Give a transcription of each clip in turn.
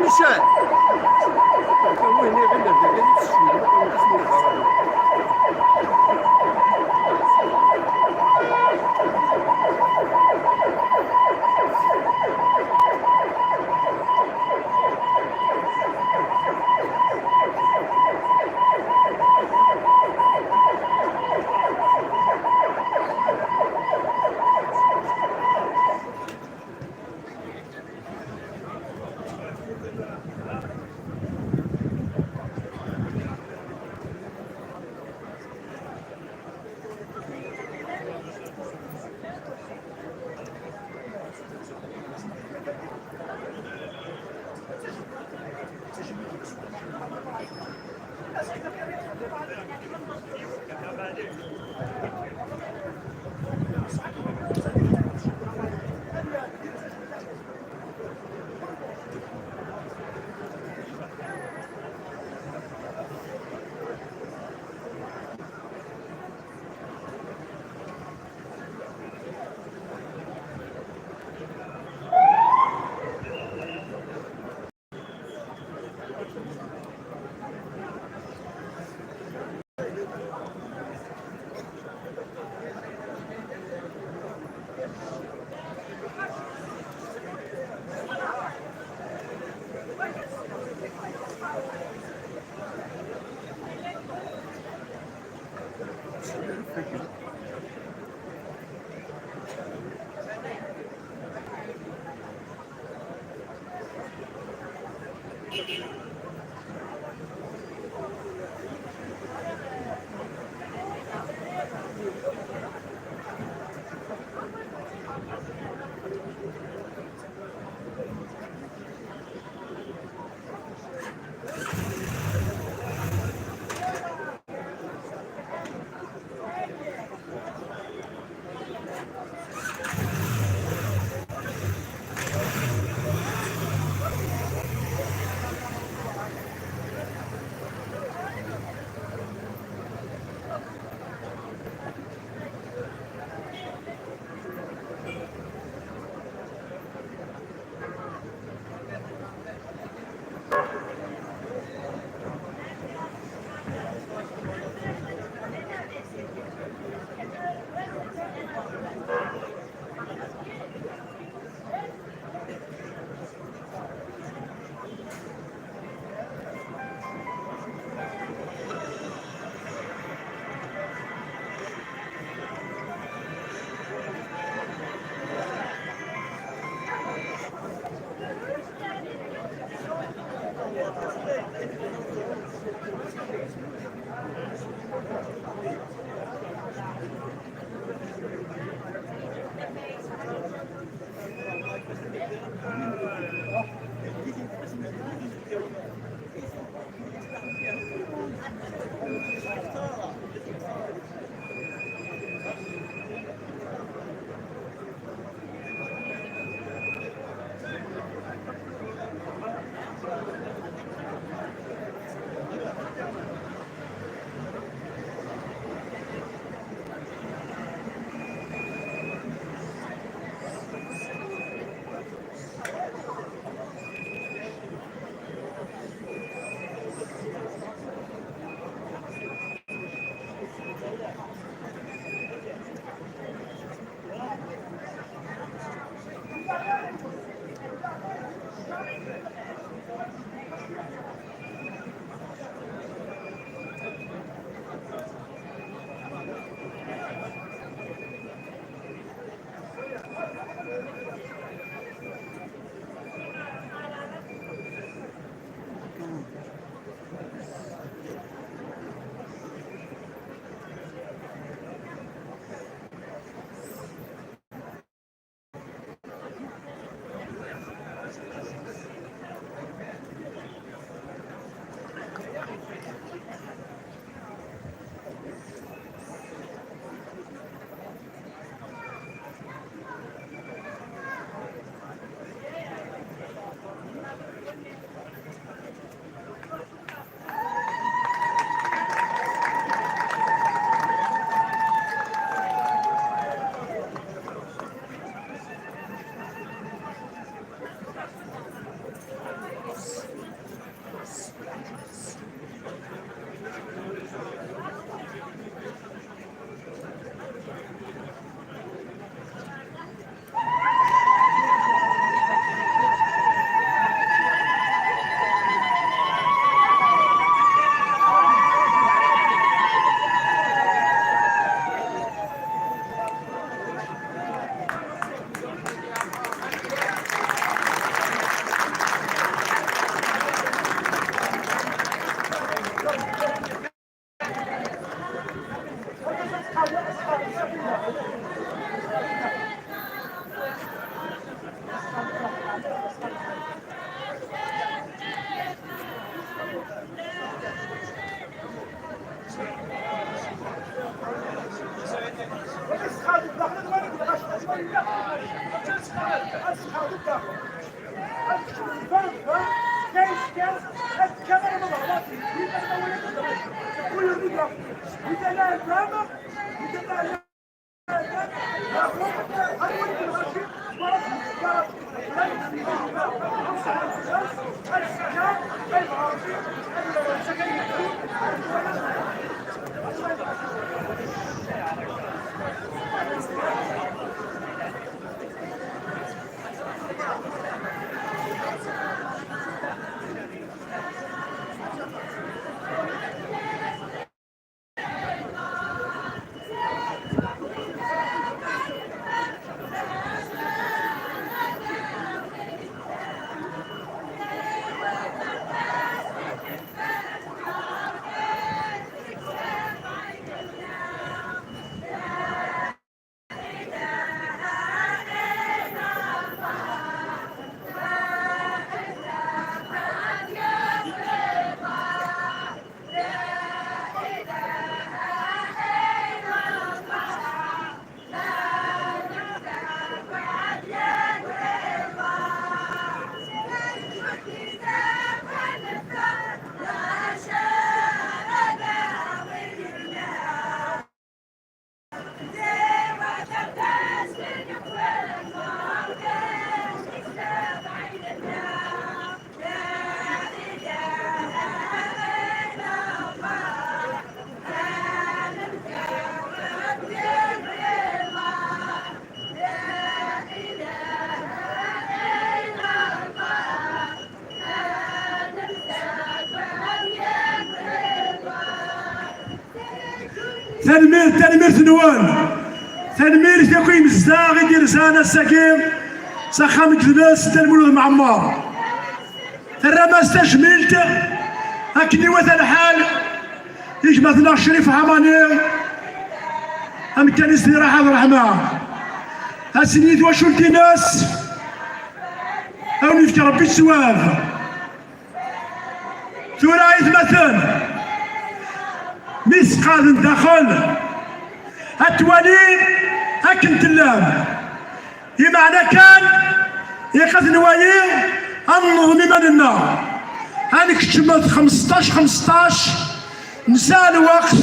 مشان هو هنا غير دابا تسمع اسمه تنمير تنوان تنمير تاكوي مزداغ يدير زانا السكين سخام جلس تلمولود معمار ترى ما استجملت هكني وثا الحال يجمعنا الشريف حماني ام كان استراحة الرحمة هاسنيت وشلتي ناس او نفكر ربي السواف ثرايت مثلا مسقال داخل التوالين هاكن تلام يمعنى كان يقذ نوايا النظم من النار هانيك شمت 15 نساء الوقت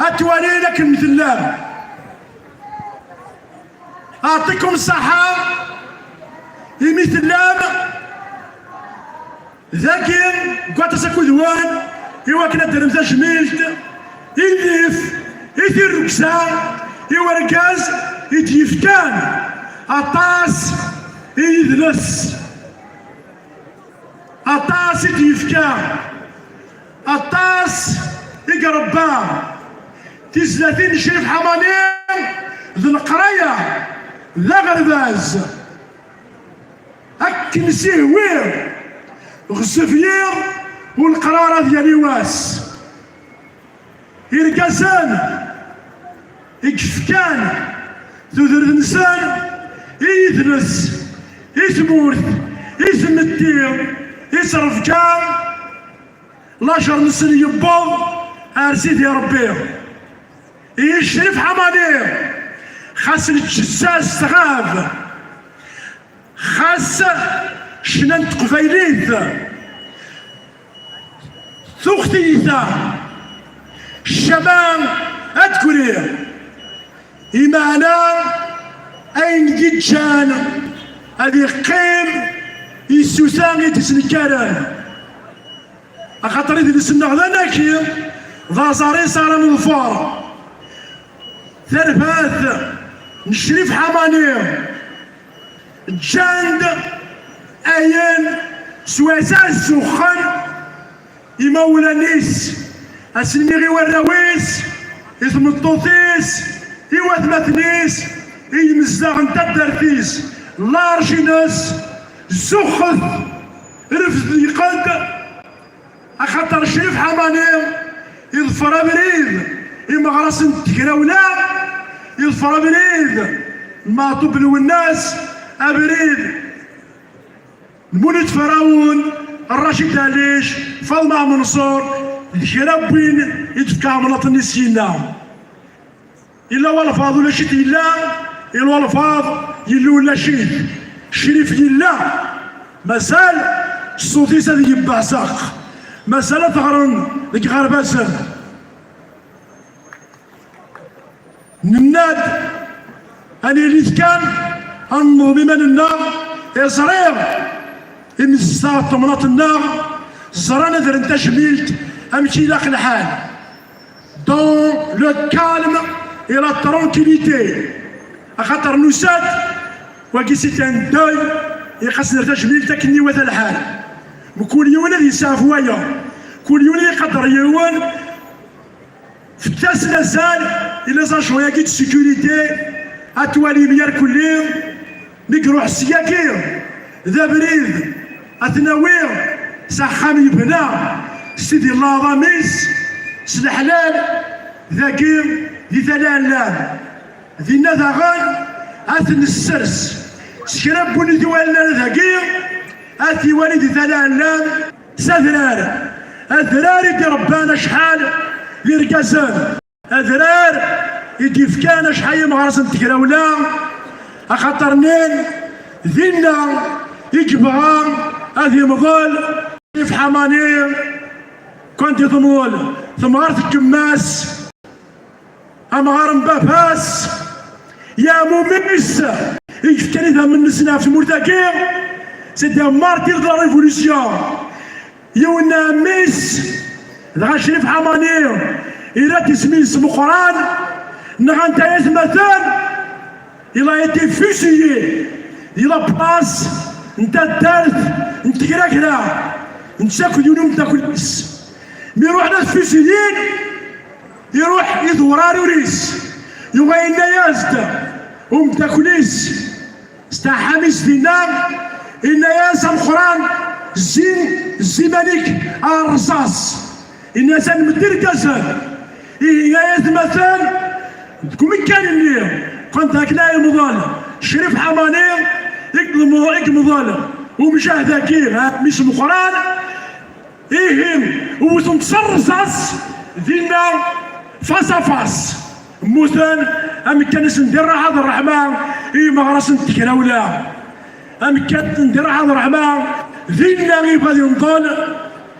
التوالين لكن تلام اعطيكم الصحة يمي تلام ذاكي قوات سكو ذوان يواكنا درمزا شميلت يديف يدير ركسا يوركاز يتيفكان عطاس يدلس عطاس يتيفكان عطاس يقربان تزلاتين شريف حمانين ذو القراية لا غرباز هك نسيه وير غسفير والقرارة ديالي واس يرقاسان يكفكان ذو الانسان يدرس يتمورث يتمتير يصرف كام لاشر نسن يبوض ارسيت يا ربي يشرف حماني خاص الجساس تغاب خاص شننت قفيليث ثوختيثا الشباب أذكري إيمانا أين جيتشان هذه قيم يسوسان يتسنكاران أخاطر إذا نسنع ذنكي ضازاري صار من الفار ثلاث نشريف حماني جاند أين سواسان سخن يمول الناس اسنميغي والراويس يثمطوثيس يوثمثنيس يمزاغ نتا الدرتيس لارجينوس زخث رفض يقد اخاطر شريف حماني يظفر بريد يمغرس تكراولا يظفر بريد المعطوب الناس ابريد المولد فراون الراشد داليش فاطمة منصور الشراب وين يتفكى عملات النسينا إلا ولا فاضل شتي إلا إلو الفاظ يلو ولا شيء الشريف يلا مسال الصوتي سادي يبعساق مسألة تغرن لك غرباسن نناد أني اللي كان أنظر بمن النار إصرير إن الزار طمنات النار زرانا ذر انت شميلت أمشي لاق الحال دون لو كالم إلى لا ترونكيليتي أخاطر نسات وكي سيتان دوي يخص نرتا شميلتا كني وذا الحال وكل يوم الذي سافوايا كل يوم يقدر يوم في التاس لازال إلا زا شوية كي سيكوريتي أتوالي ميار كل يوم نقروح السياكير ذا بريد أثناوير ساخام يبنى سيدي الله ضاميس سي الحلال ذاكير ذي ثلال لام ذي نذغان أثن السرس سكراب بني دوالنا ذاكير أثي والدي ثلال لام ساذرار أذرار يدي ربانا شحال لركازان أذرار يدي فكانا شحال مغرسن تكراولا أخاطر نين ذينا يجبغا هذه مظل في حماني كنت ثمول ثمارة الكماس أمغار مبافاس يا مميس يفكرني ذا من السنة في مرتكب سيدي مارتير دو لا ريفوليسيون يونا ميس ذا شريف حماني إلا تسمي اسم قران نغانتا يثمثل إلا يتي فيسيي إلا بلاص نتا الدارت نتا كراكرا نتاكل يونم تاكل بس مي يروح ناس فيسيين يروح يدورار وريس يوغاين يازد تاكليس ستا حامس دينا إن ياس القرآن الزمانيك الرصاص إن ياسان مدير كاسان ياس مثلا كم كان اللي كنت هكذا مظالم شريف حماني يقلم ظالم ومشاه ذاكير مش القرآن إيهم وتنتصرص دينا فاس فاس مثلا أم كان ندير هذا الرحمن إي مغرس نتكراولا أم كانت ندير هذا الرحمن دينا غير غادي نضل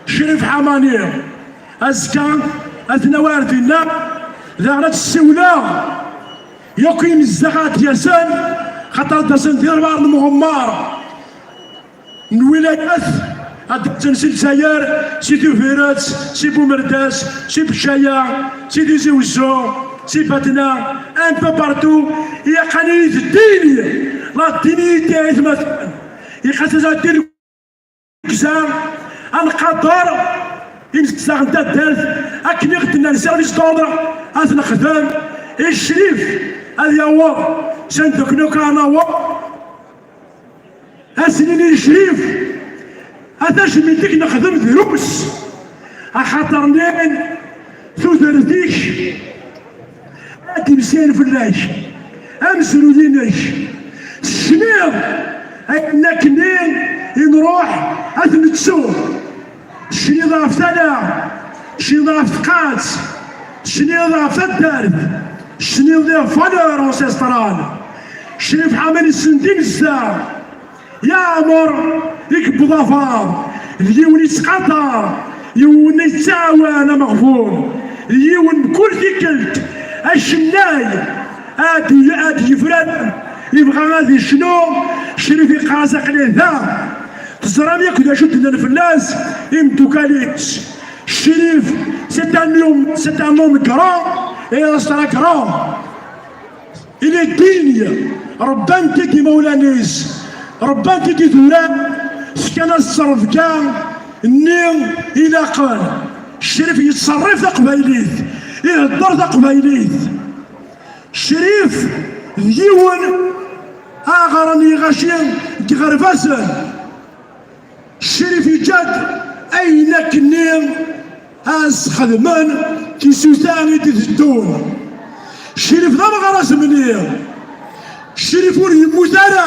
شريف حماني أزكى أثنوار دينا ذا السولا يقيم الزغات ياسان خاطر داسن ديال بعض المغمار من ولايات تنسي سيار سي دوفيرات سي بومرداس سي بشايا سي دي زوزو سي باتنا ان بو بارتو هي قانونية الدين لا دينيتي مثلا يخصص الدين كزام القدر ينستغل نتا الدرس اكني خدنا سيرفيس دوردر از نخدم الشريف هذا هو صندوق نوكانا هو اسنين الشريف هذاش من ديك نخدم دروس اخاطر نين ثوثرتيك هادي مسير فلاش امسلو ليناش الشنيض انا كنين نروح هاد نتسوق الشنيض في ثلا الشنيض في قاس الشنيض في الدارب الشنيض في فالور انسيسترال الشريف حامل السندين الزار يا عمر يكب ظفار اليون يسقطر يون يتساوى مغفور اليون بكل ذكلت الشناي ادي يفرد يبغى غادي شنو الشريف يقازق عليه ذا تزرام ياكل يشد لنا في الناس يمتو كاليتش الشريف سي ان نوم كرام اي سرا كرام الى الدنيا ربان تيكي مولانيس ربان تيكي ثوران سكان الصرف كان النيل الى قال الشريف يتصرف ذا قبايليت يهدر ذا قبايليت الشريف ديون اغرني غاشين كغرفاسن الشريف يجاد اين كنيم هاز خدمان كيسوتاني تدون الشريف ذا مغرس منير الشريف ولي يموت انا